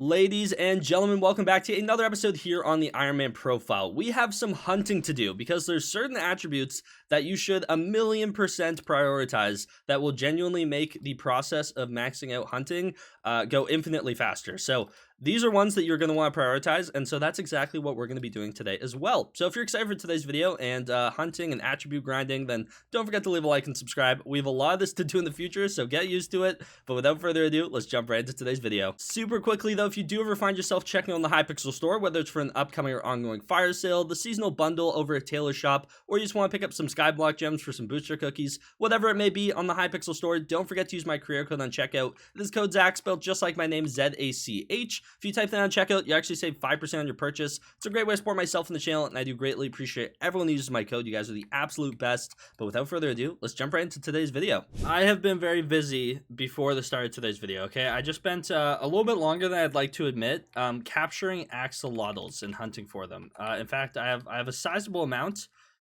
Ladies and gentlemen, welcome back to another episode here on the Ironman profile. We have some hunting to do because there's certain attributes that you should 1,000,000% prioritize that will genuinely make the process of maxing out hunting go infinitely faster. So these are ones that you're going to want to prioritize, and so that's exactly what we're going to be doing today as well. So if you're excited for today's video and hunting and attribute grinding, then don't forget to leave a like and subscribe. We have a lot of this to do in the future, so get used to it. But without further ado, let's jump right into today's video. Super quickly though, if you do ever find yourself checking on the Hypixel store, whether it's for an upcoming or ongoing fire sale, the seasonal bundle over at Taylor's shop, or you just want to pick up some Skyblock gems for some booster cookies, whatever it may be on the Hypixel store, don't forget to use my career code on checkout. This is code Zach, spelled just like my name, Z-A-C-H. If you type that on checkout, you actually save 5% on your purchase. It's a great way to support myself and the channel, and I do greatly appreciate everyone who uses my code. You guys are the absolute best. But without further ado, let's jump right into today's video. I have been very busy before the start of today's video, okay? I just spent a little bit longer than I'd like to admit capturing axolotls and hunting for them. In fact, I have a sizable amount.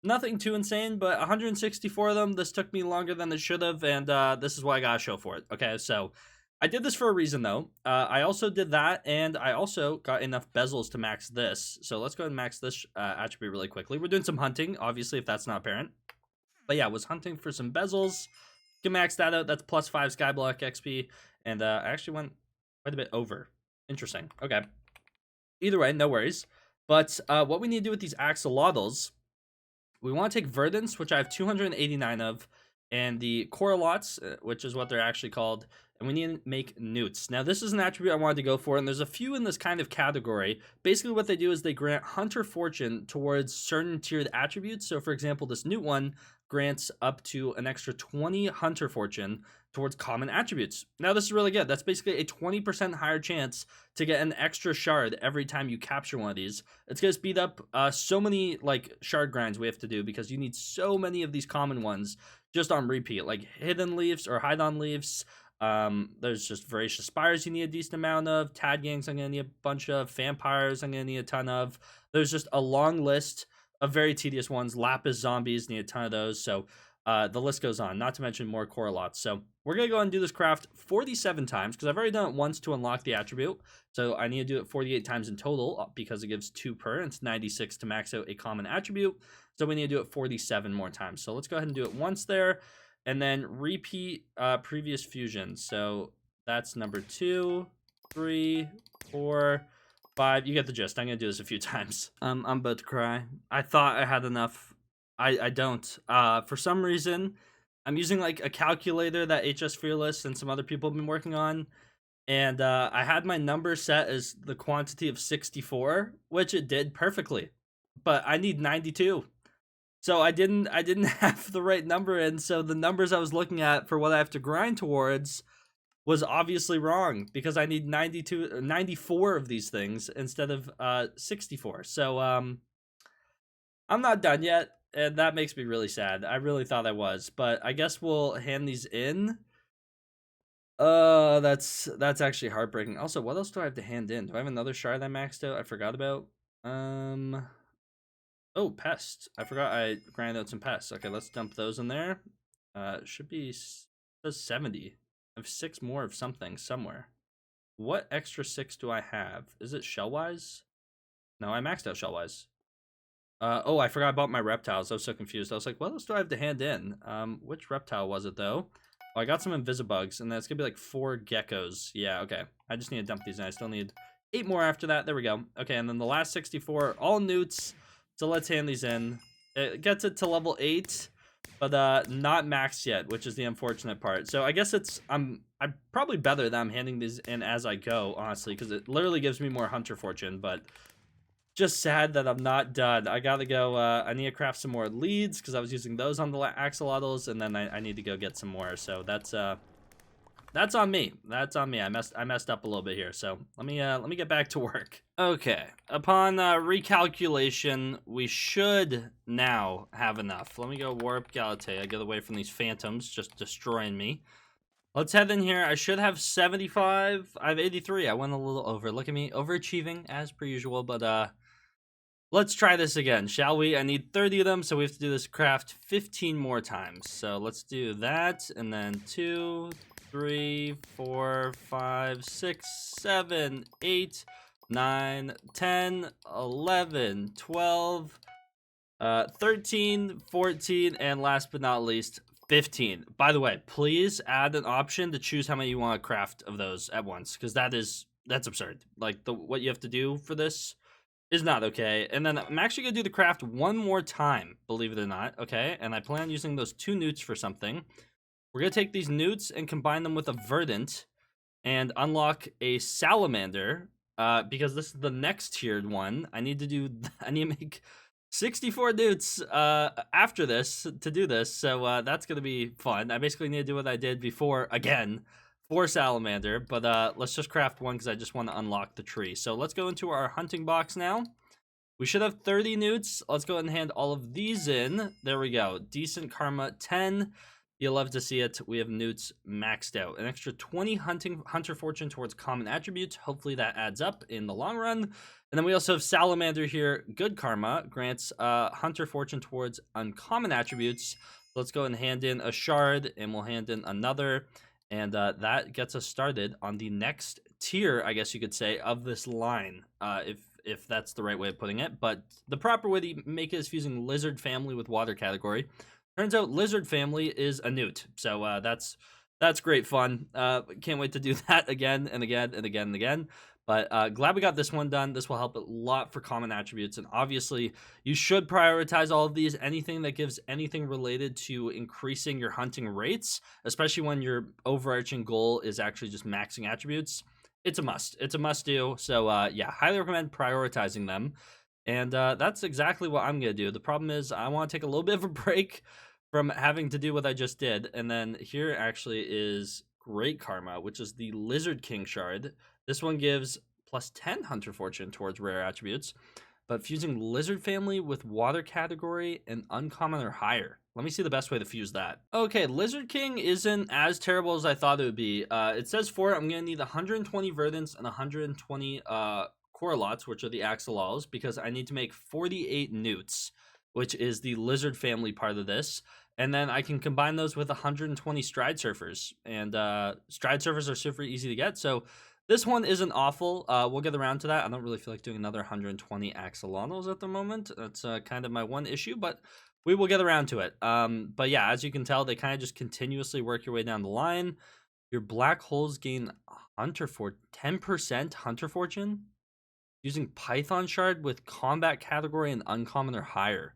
Nothing too insane, but 164 of them. This took me longer than it should have, and this is what I got to show for it. Okay, so I did this for a reason, though. I also did that, and I also got enough bezels to max this. So let's go ahead and max this attribute really quickly. We're doing some hunting, obviously, if that's not apparent. But yeah, I was hunting for some bezels. You can max that out. That's plus 5 Skyblock XP, and I actually went quite a bit over. Interesting. Okay. Either way, no worries. But what we need to do with these axolotls, we want to take verdants, which I have 289 of, and the coralots, which is what they're actually called, and we need to make newts. Now, this is an attribute I wanted to go for, and there's a few in this kind of category. Basically, what they do is they grant hunter fortune towards certain tiered attributes. So, for example, this newt one grants up to an extra 20 hunter fortune towards common attributes. Now, this is really good. That's basically a 20% higher chance to get an extra shard every time you capture one of these. It's going to speed up so many like shard grinds we have to do because you need so many of these common ones just on repeat, like hidden leaves or hide on leaves. There's just voracious spires you need a decent amount of. Tad gangs I'm going to need a bunch of. Vampires I'm going to need a ton of. There's just a long list of very tedious ones. Lapis zombies need a ton of those. So the list goes on, not to mention more coralots. So we're going to go ahead and do this craft 47 times because I've already done it once to unlock the attribute. So I need to do it 48 times in total because it gives 2 per, and it's 96 to max out a common attribute. So we need to do it 47 more times. So let's go ahead and do it once there, and then repeat previous fusion. So that's number 2, 3, 4, 5. You get the gist. I'm going to do this a few times. I'm about to cry. I thought I had enough. I don't. For some reason, I'm using like a calculator that HS Fearless and some other people have been working on. And I had my number set as the quantity of 64, which it did perfectly. But I need 92. So I didn't have the right number in. So the numbers I was looking at for what I have to grind towards was obviously wrong because I need 94 of these things instead of 64. So I'm not done yet. And that makes me really sad. I really thought I was, but I guess we'll hand these in. That's actually heartbreaking. Also, what else do I have to hand in? Do I have another shard I maxed out? I forgot about. Oh, pest. I forgot I grinded out some pests. Okay, let's dump those in there. Should be 70. I have 6 more of something somewhere. What extra 6 do I have? Is it shellwise? No, I maxed out shellwise. Oh, I forgot about my reptiles. I was so confused. I was like, what else do I have to hand in? Which reptile was it, though? Oh, I got some invisibugs, and that's going to be like 4 geckos. Yeah, okay. I just need to dump these, and I still need 8 more after that. There we go. Okay, and then the last 64, all newts. So let's hand these in. It gets it to level 8, but not maxed yet, which is the unfortunate part. So I guess I'm probably better that I'm handing these in as I go, honestly, because it literally gives me more hunter fortune, but just sad that I'm not done. I gotta go. I need to craft some more leads because I was using those on the axolotls, and then I need to go get some more. So that's on me. That's on me. I messed up a little bit here. So let me get back to work. Okay. Upon recalculation, we should now have enough. Let me go warp Galatea. Get away from these phantoms just destroying me. Let's head in here. I should have 75. I have 83. I went a little over. Look at me, overachieving as per usual. But let's try this again, shall we? I need 30 of them, so we have to do this craft 15 more times. So let's do that, and then 2, 3, 4, 5, 6, 7, 8, 9, 10, 11, 12, 13, 14, and last but not least, 15. By the way, please add an option to choose how many you want to craft of those at once, because that's absurd. Like, what you have to do for this is not okay. And then I'm actually gonna do the craft one more time, believe it or not, okay? And I plan on using those 2 newts for something. We're gonna take these newts and combine them with a verdant and unlock a salamander, because this is the next tiered one. I need to make 64 newts after this to do this, so that's gonna be fun. I basically need to do what I did before again for salamander, but let's just craft one because I just want to unlock the tree. So let's go into our hunting box now. We should have 30 newts. Let's go ahead and hand all of these in. There we go. Decent karma 10. You'll love to see it. We have newts maxed out. An extra 20 hunter fortune towards common attributes. Hopefully that adds up in the long run. And then we also have salamander here. Good karma grants hunter fortune towards uncommon attributes. Let's go and hand in a shard, and we'll hand in another. And that gets us started on the next tier, I guess you could say, of this line, if that's the right way of putting it. But the proper way to make it is using lizard family with water category. Turns out lizard family is a newt, so that's great fun. Can't wait to do that again and again and again and again. But glad we got this one done. This will help a lot for common attributes. And obviously, you should prioritize all of these. Anything that gives anything related to increasing your hunting rates, especially when your overarching goal is actually just maxing attributes, it's a must. It's a must do. So yeah, highly recommend prioritizing them. And that's exactly what I'm going to do. The problem is I want to take a little bit of a break from having to do what I just did. And then here actually is great karma, which is the Lizard King shard. This one gives plus 10 hunter fortune towards rare attributes, but fusing lizard family with water category and uncommon or higher. Let me see the best way to fuse that. Okay, Lizard King isn't as terrible as I thought it would be. It says for it, I'm going to need 120 verdants and 120 coralots, which are the axolotls, because I need to make 48 newts, which is the lizard family part of this. And then I can combine those with 120 stride surfers. And stride surfers are super easy to get, so this one isn't awful. We'll get around to that. I don't really feel like doing another 120 axolotls at the moment. That's kind of my one issue, but we will get around to it. But yeah, as you can tell, they kind of just continuously work your way down the line. Your black holes gain 10% hunter fortune using Python shard with combat category and uncommon or higher.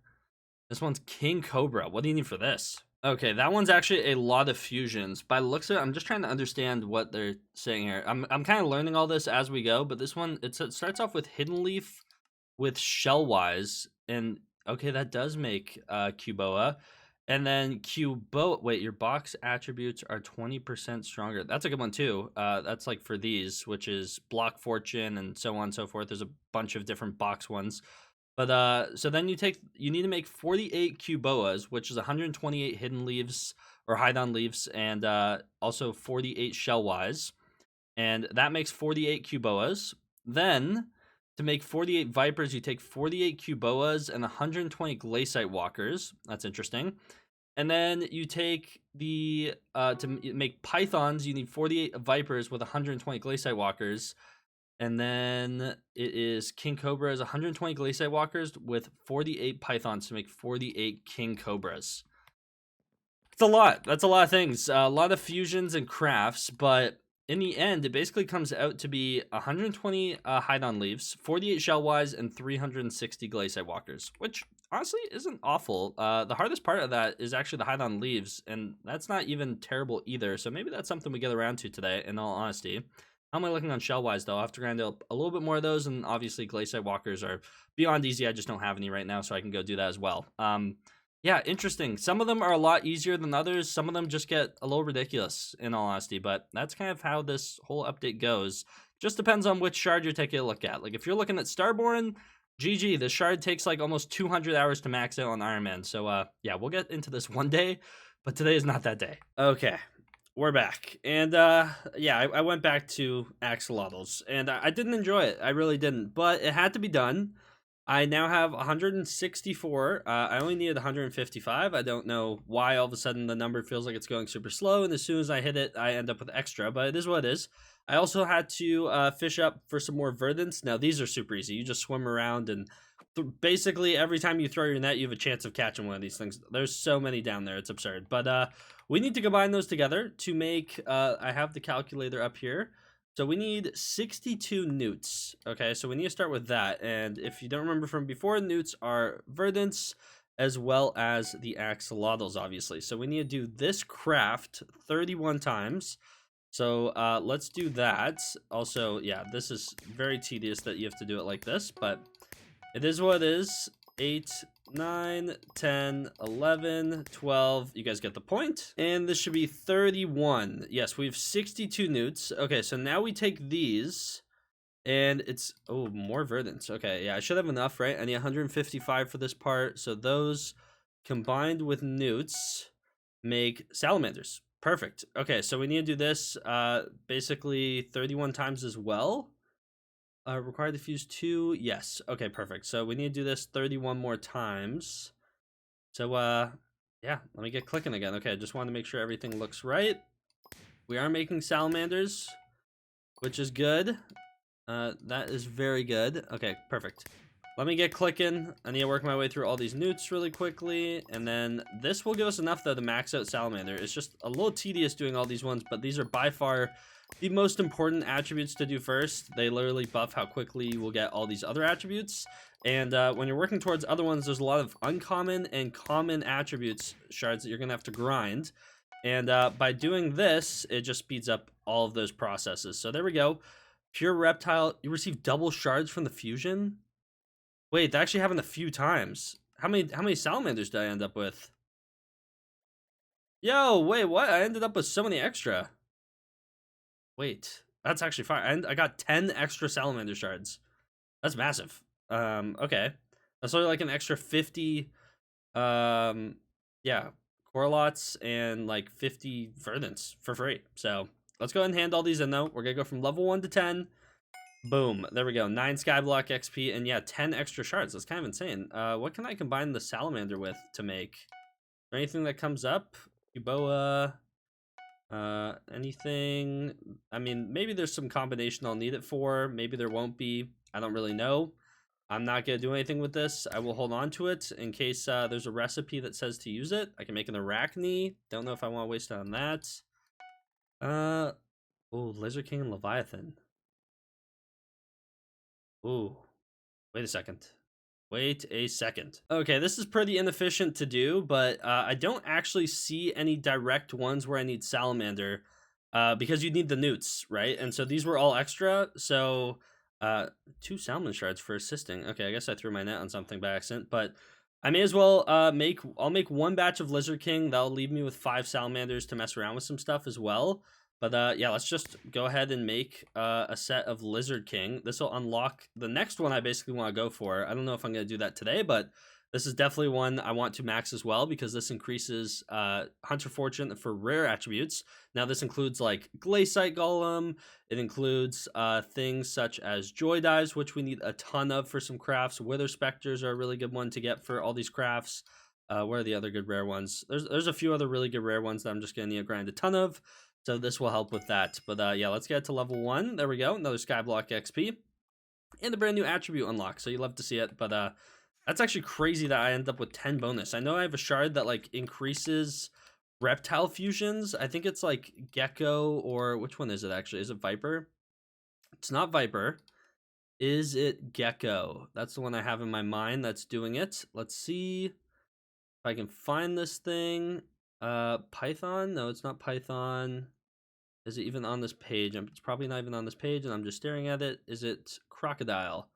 This one's King Cobra. What do you need for this? Okay, that one's actually a lot of fusions. By the looks of it, I'm just trying to understand what they're saying here. I'm kind of learning all this as we go, but this one, it starts off with Hidden Leaf with Shellwise, and okay, that does make Cuboa. And then Cuboa, wait, your box attributes are 20% stronger. That's a good one too. That's like for these, which is Block Fortune and so on and so forth. There's a bunch of different box ones. But so then you need to make 48 Cuboas, which is 128 hidden leaves or hide-on leaves, and also 48 Shellwise, and that makes 48 Cuboas. Then to make 48 Vipers, you take 48 Cuboas and 120 Glaciite Walkers. That's interesting. And then you take the to make Pythons, you need 48 Vipers with 120 Glaciite Walkers. And then it is King Cobra is 120 Glaciite Walkers with 48 Pythons to make 48 King Cobras. It's a lot. That's a lot of things. A lot of fusions and crafts, but in the end, it basically comes out to be 120 hide-on leaves, 48 Shellwise, and 360 Glaciite Walkers, which honestly isn't awful. The hardest part of that is actually the hide-on leaves, and that's not even terrible either, so maybe that's something we get around to today, in all honesty. How am I looking on Shellwise, though? I have to grind out a little bit more of those, and obviously Glaciite Walkers are beyond easy. I just don't have any right now, so I can go do that as well. Yeah, interesting. Some of them are a lot easier than others. Some of them just get a little ridiculous, in all honesty, but that's kind of how this whole update goes. Just depends on which shard you're taking a look at. Like, if you're looking at Starborn, GG, the shard takes like almost 200 hours to max out on Ironman. So, yeah, we'll get into this one day, but today is not that day. Okay. We're back, and yeah, I went back to axolotls, and I didn't enjoy it. I really didn't, but it had to be done. I now have 164. I only needed 155. I don't know why all of a sudden the number feels like it's going super slow, and as soon as I hit it, I end up with extra, but it is what it is. I also had to fish up for some more verdants. Now, these are super easy. You just swim around, and basically every time you throw your net, you have a chance of catching one of these things. There's so many down there. It's absurd. But we need to combine those together to make... I have the calculator up here. So we need 62 newts. Okay, so we need to start with that. And if you don't remember from before, newts are verdants as well as the axolotls, obviously. So we need to do this craft 31 times. So let's do that. Also, yeah, this is very tedious that you have to do it like this, but it is what it is. 8, 9, 10, 11, 12. You guys get the point. And this should be 31. Yes, we have 62 newts. Okay, so now we take these, and it's... Oh, more verdants. Okay, yeah, I should have enough, right? I need 155 for this part. So those combined with newts make salamanders. Perfect. Okay, so we need to do this basically 31 times as well. Required to fuse 2. Yes. Okay, perfect. So we need to do this 31 more times. So, yeah, let me get clicking again. Okay, I just want to make sure everything looks right. We are making salamanders, which is good. That is very good. Okay, perfect. Let me get clicking. I need to work my way through all these newts really quickly. And then this will give us enough, though, to max out salamander. It's just a little tedious doing all these ones, but these are by far the most important attributes to do first. They literally buff how quickly you will get all these other attributes. And when you're working towards other ones, there's a lot of uncommon and common attributes shards that you're going to have to grind. And by doing this, it just speeds up all of those processes. So there we go. Pure reptile. You receive double shards from the fusion. Wait, that actually happened a few times. How many salamanders did I end up with? Yo, wait, what? I ended up with so many extra. Wait, that's actually fine. I got 10 extra salamander shards. That's massive. Okay. That's only like an extra 50, yeah, coralots and like 50 verdants for free. So let's go ahead and hand all these in, though. We're going to go from level 1 to 10. Boom. There we go. 9 Skyblock XP and, yeah, 10 extra shards. That's kind of insane. What can I combine the salamander with to make? Is there anything that comes up? Euboa... anything? I mean, maybe there's some combination I'll need it for. Maybe there won't be. I don't really know. I'm not gonna do anything with this. I will hold on to it in case there's a recipe that says to use it. I can make an arachne. Don't know if I want to waste it on that. Oh, Lizard King and Leviathan. Ooh, wait a second. Wait a second. Okay, this is pretty inefficient to do, but I don't actually see any direct ones where I need salamander because you need the newts, right? And so these were all extra, so 2 salmon shards for assisting. Okay, I guess I threw my net on something by accident, but I may as well I'll make 1 batch of Lizard King. That'll leave me with 5 salamanders to mess around with some stuff as well. But yeah, let's just go ahead and make a set of Lizard King. This will unlock the next one I basically want to go for. I don't know if I'm going to do that today, but this is definitely one I want to max as well because this increases Hunter Fortune for rare attributes. Now, this includes like Glaciite Golem. It includes things such as Joy Dives, which we need a ton of for some crafts. Wither Specters are a really good one to get for all these crafts. Where are the other good rare ones? There's a few other really good rare ones that I'm just going to need to grind a ton of. So this will help with that. But yeah, let's get to level 1. There we go. Another Skyblock XP. And a brand new attribute unlock. So you love to see it. But that's actually crazy that I end up with 10 bonus. I know I have a shard that like increases reptile fusions. I think it's like Gecko or which one is it actually? Is it Viper? It's not Viper. Is it Gecko? That's the one I have in my mind that's doing it. Let's see if I can find this thing. Python? No, it's not Python. Is it even on this page? It's probably not even on this page, and I'm just staring at it. Is it Crocodile?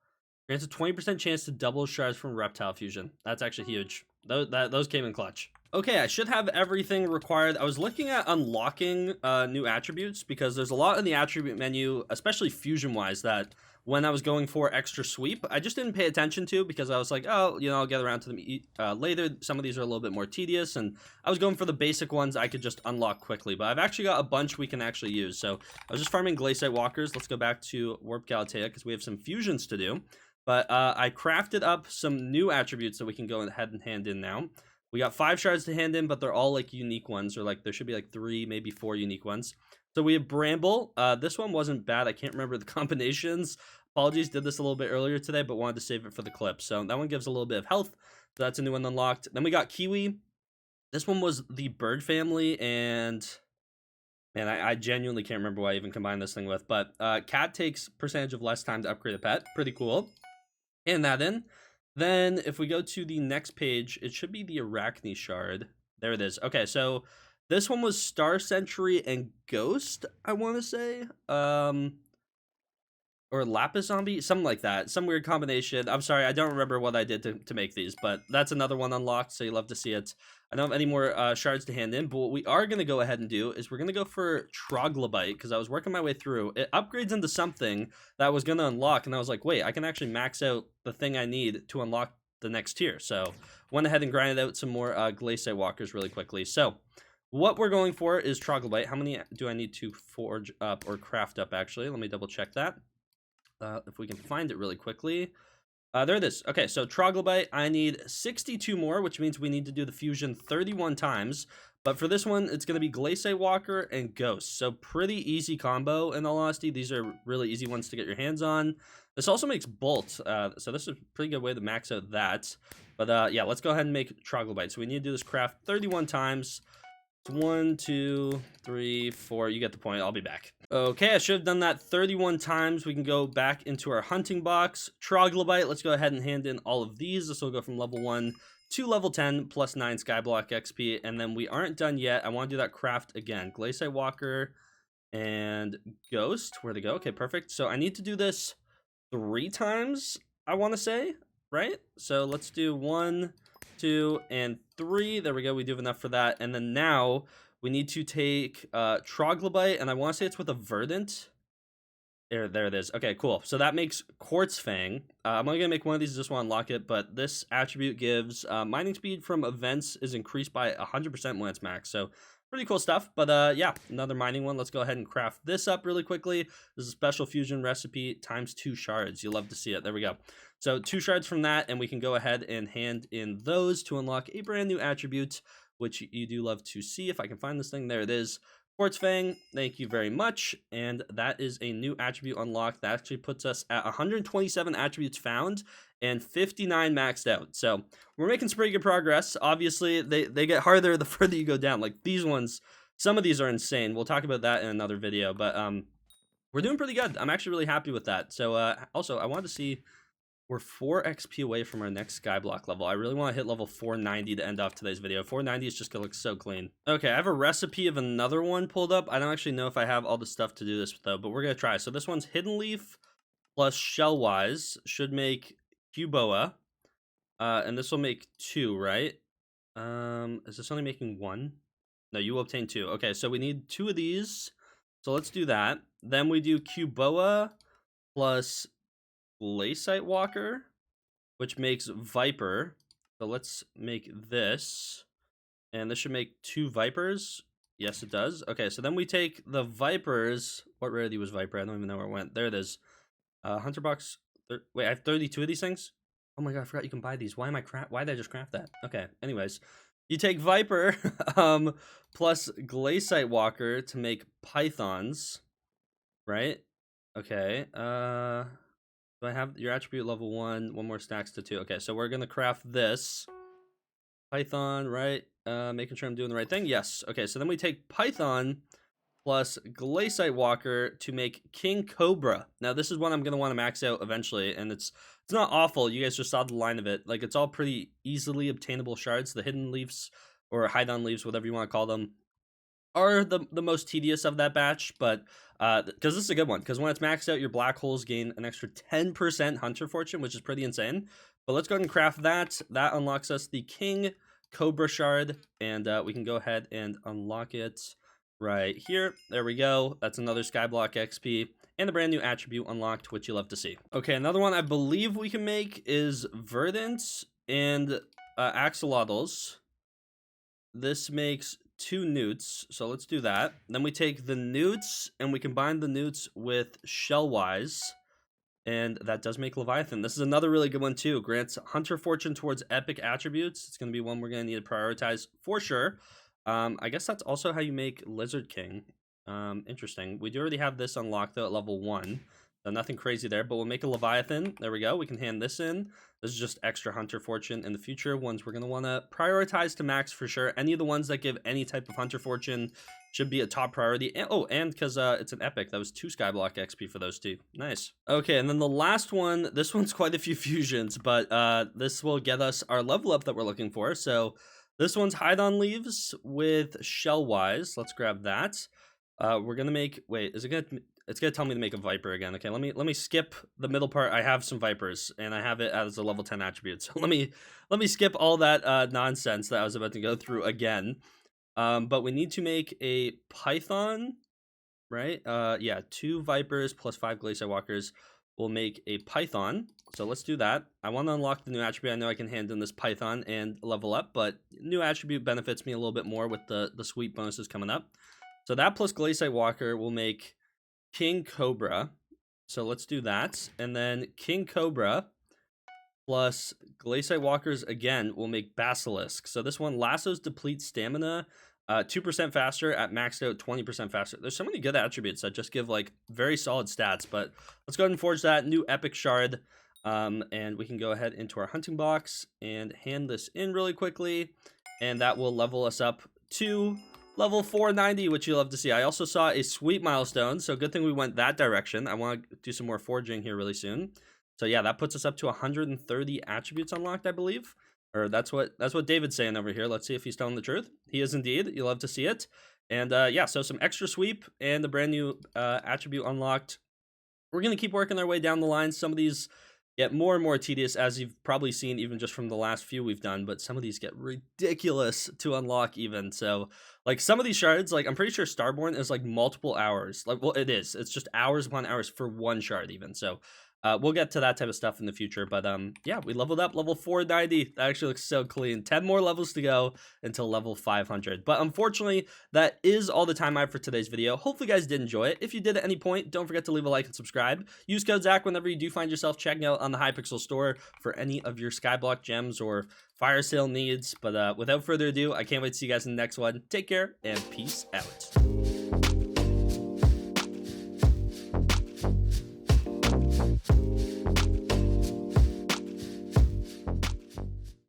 Grants a 20% chance to double shards from reptile fusion. That's actually huge. Those came in clutch. Okay, I should have everything required. I was looking at unlocking new attributes because there's a lot in the attribute menu, especially fusion-wise, that when I was going for extra sweep, I just didn't pay attention to because I was like, oh, you know, I'll get around to them later. Some of these are a little bit more tedious, and I was going for the basic ones I could just unlock quickly. But I've actually got a bunch we can actually use. So I was just farming Glaciite Walkers. Let's go back to Warp Galatea because we have some fusions to do. But I crafted up some new attributes that we can go ahead and hand in now. We got 5 shards to hand in, but they're all like unique ones, or like there should be like 3, maybe 4 unique ones. So we have Bramble. This one wasn't bad. I can't remember the combinations. Apologies, did this a little bit earlier today, but wanted to save it for the clip. So that one gives a little bit of health. So that's a new one unlocked. Then we got Kiwi. This one was the bird family, and man, I genuinely can't remember what I even combined this thing with. But cat takes percentage of less time to upgrade a pet. Pretty cool. And that in. Then if we go to the next page, it should be the Arachne shard. There it is. Okay, so this one was Star Sentry and Ghost, I want to say. Or Lapis Zombie, something like that. Some weird combination. I'm sorry, I don't remember what I did to make these, but that's another one unlocked, so you love to see it. I don't have any more shards to hand in, but what we are going to go ahead and do is we're going to go for Troglobyte, because I was working my way through. It upgrades into something that I was going to unlock, and I was like, wait, I can actually max out the thing I need to unlock the next tier. So went ahead and grinded out some more Glaciate Walkers really quickly. So what we're going for is Troglobyte. How many do I need to forge up or craft up, actually? Let me double check that. If we can find it really quickly. There it is. Okay, so Troglobyte, I need 62 more, which means we need to do the fusion 31 times. But for this one, it's going to be Glaciate Walker and Ghost. So pretty easy combo, in all honesty. These are really easy ones to get your hands on. This also makes Bolt, so this is a pretty good way to max out that. But yeah, let's go ahead and make Troglobyte. So we need to do this craft 31 times. 1, 2, 3, 4. You get the point. I'll be back. Okay, I should have done that 31 times. We can go back into our hunting box. Troglobyte, let's go ahead and hand in all of these. This will go from level 1 to level 10 plus 9 Skyblock XP. And then we aren't done yet. I want to do that craft again. Glaciate Walker and Ghost. Where'd they go? Okay, perfect. So I need to do this 3 times, I want to say, right? So let's do 1, 2, and 3. There we go. We do have enough for that. And then now we need to take Troglobyte, and I want to say it's with a Verdant. There it is. Okay, cool. So that makes Quartzfang. I'm only going to make one of these. I just want to unlock it, but this attribute gives mining speed from events is increased by 100% when it's max. So pretty cool stuff. But yeah, another mining one. Let's go ahead and craft this up really quickly. This is a special fusion recipe times 2 shards. You'll love to see it. There we go. So 2 shards from that, and we can go ahead and hand in those to unlock a brand new attribute, which you do love to see. If I can find this thing, there it is. Quartzfang, thank you very much. And that is a new attribute unlocked. That actually puts us at 127 attributes found and 59 maxed out. So we're making some pretty good progress. Obviously, they get harder the further you go down. Like these ones, some of these are insane. We'll talk about that in another video. But we're doing pretty good. I'm actually really happy with that. So also, I wanted to see... We're 4 XP away from our next Skyblock level. I really want to hit level 490 to end off today's video. 490 is just going to look so clean. Okay, I have a recipe of another one pulled up. I don't actually know if I have all the stuff to do this, though, but we're going to try. So this one's Hidden Leaf plus Shellwise. Should make Cuboa. And this will make 2, right? Is this only making 1? No, you will obtain 2. Okay, so we need 2 of these. So let's do that. Then we do Cuboa plus... Glaciate Walker, which makes Viper. So let's make this. And this should make 2 Vipers. Yes, it does. Okay, so then we take the Vipers. What rarity was Viper? I don't even know where it went. There it is. Hunter Box. Wait, I have 32 of these things? Oh my god, I forgot you can buy these. Why did I just craft that? Okay, anyways. You take Viper plus Glaciate Walker to make Pythons. Right? Okay. Do I have your attribute level 1? 1 more stacks to 2. Okay, so we're going to craft this. Python, right? Making sure I'm doing the right thing. Yes. Okay, so then we take Python plus Glaciate Walker to make King Cobra. Now, this is one I'm going to want to max out eventually, and it's not awful. You guys just saw the line of it. Like, it's all pretty easily obtainable shards. The hidden leaves, or hide-on leaves, whatever you want to call them, are the most tedious of that batch, but because this is a good one, because when it's maxed out, your black holes gain an extra 10% hunter fortune, which is pretty insane. But let's go ahead and craft that. That unlocks us the King Cobra shard, and we can go ahead and unlock it right here. There we go. That's another Skyblock XP and a brand new attribute unlocked, which you love to see. Okay, another one I believe we can make is Verdant and Axolotls. This makes 2 Newts, so let's do that. Then we take the Newts and we combine the Newts with Shellwise, And that does make Leviathan. This is another really good one too. Grants Hunter Fortune towards epic attributes. It's going to be one we're going to need to prioritize for sure. I guess that's also how you make Lizard King. Interesting. We do already have this unlocked though at level 1. So nothing crazy there, but we'll make a Leviathan. There we go. We can hand this in. This is just extra Hunter Fortune in the future. Ones we're going to want to prioritize to max for sure. Any of the ones that give any type of Hunter Fortune should be a top priority. And, oh, and because it's an epic, that was 2 Skyblock XP for those 2. Nice. Okay, and then the last one, this one's quite a few fusions, but this will get us our level up that we're looking for. So this one's Hide on Leaves with Shellwise. Let's grab that. We're gonna make, wait, is it gonna, it's gonna tell me to make a Viper again. Okay, let me skip the middle part. I have some Vipers and I have it as a level 10 attribute. So let me skip all that nonsense that I was about to go through again. But we need to make a Python, right? Yeah, 2 Vipers plus 5 Glacier Walkers will make a Python. So let's do that. I want to unlock the new attribute. I know I can hand in this Python and level up, but new attribute benefits me a little bit more with the sweet bonuses coming up. So that plus Glacier Walker will make King Cobra. So let's do that. And then King Cobra plus Glacier Walkers again will make Basilisk. So this one, lassos deplete stamina 2% faster at maxed out 20% faster. There's so many good attributes that just give like very solid stats, but let's go ahead and forge that new epic shard. And we can go ahead into our hunting box and hand this in really quickly. And that will level us up to level 490, which you'll love to see. I also saw a sweet milestone, so good thing we went that direction. I want to do some more forging here really soon. So yeah, that puts us up to 130 attributes unlocked, I believe. Or that's what David's saying over here. Let's see if he's telling the truth. He is indeed. You'll love to see it. And yeah, so some extra sweep and the brand new attribute unlocked. We're going to keep working our way down the line. Some of these get more and more tedious, as you've probably seen even just from the last few we've done, but some of these get ridiculous to unlock even. So like some of these shards, like I'm pretty sure Starborn is like multiple hours. Like, well, it is. It's just hours upon hours for one shard even. So we'll get to that type of stuff in the future, but yeah, we leveled up level 490. That actually looks so clean. 10 more levels to go until level 500. But unfortunately, that is all the time I have for today's video. Hopefully you guys did enjoy it. If you did at any point, don't forget to leave a like and subscribe. Use code Zach whenever you do find yourself checking out on the Hypixel store for any of your Skyblock gems or fire sale needs. But without further ado, I can't wait to see you guys in the next one. Take care and peace out.